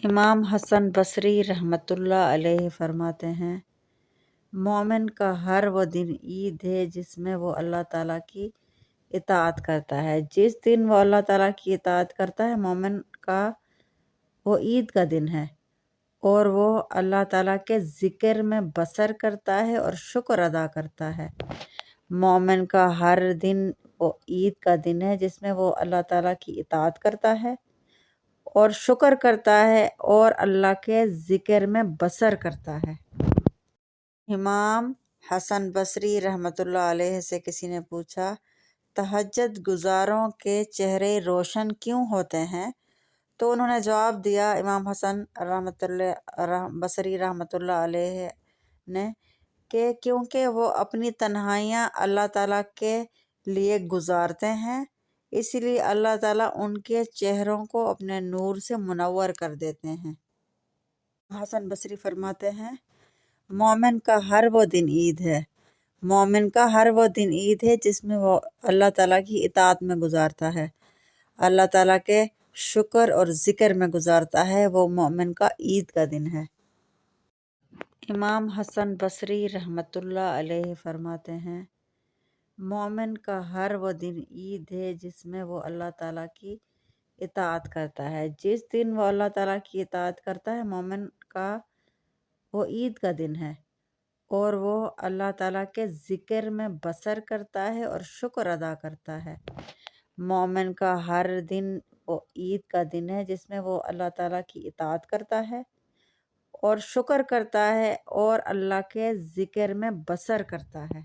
امام حسن بصری رحمۃ اللہ علیہ فرماتے ہیں، مومن کا ہر وہ دن عید ہے جس میں وہ اللہ تعالیٰ کی اطاعت کرتا ہے۔ جس دن وہ اللہ تعالیٰ کی اطاعت کرتا ہے، مومن کا وہ عید کا دن ہے، اور وہ اللہ تعالیٰ کے ذکر میں بسر کرتا ہے اور شکر ادا کرتا ہے۔ مومن کا ہر دن وہ عید کا دن ہے جس میں وہ اللہ تعالیٰ کی اطاعت کرتا ہے اور شکر کرتا ہے اور اللہ کے ذکر میں بسر کرتا ہے۔ امام حسن بصری رحمۃ اللہ علیہ سے کسی نے پوچھا، تہجد گزاروں کے چہرے روشن کیوں ہوتے ہیں؟ تو انہوں نے جواب دیا، امام حسن بصری رحمۃ اللہ علیہ نے، کہ کیونکہ وہ اپنی تنہائیاں اللہ تعالیٰ کے لیے گزارتے ہیں، اسی لیے اللہ تعالیٰ ان کے چہروں کو اپنے نور سے منور کر دیتے ہیں۔ حسن بصری فرماتے ہیں، مومن کا ہر وہ دن عید ہے، مومن کا ہر وہ دن عید ہے جس میں وہ اللہ تعالیٰ کی اطاعت میں گزارتا ہے، اللہ تعالیٰ کے شکر اور ذکر میں گزارتا ہے، وہ مومن کا عید کا دن ہے۔ امام حسن بصری رحمۃ اللہ علیہ فرماتے ہیں، مومن کا ہر وہ دن عید ہے جس میں وہ اللہ تعالیٰ کی اطاعت کرتا ہے۔ جس دن وہ اللہ تعالیٰ کی اطاعت کرتا ہے، مومن کا وہ عید کا دن ہے، اور وہ اللہ تعالیٰ کے ذکر میں بسر کرتا ہے اور شکر ادا کرتا ہے۔ مومن کا ہر دن وہ عید کا دن ہے جس میں وہ اللہ تعالیٰ کی اطاعت کرتا ہے اور شکر کرتا ہے اور اللہ کے ذکر میں بسر کرتا ہے۔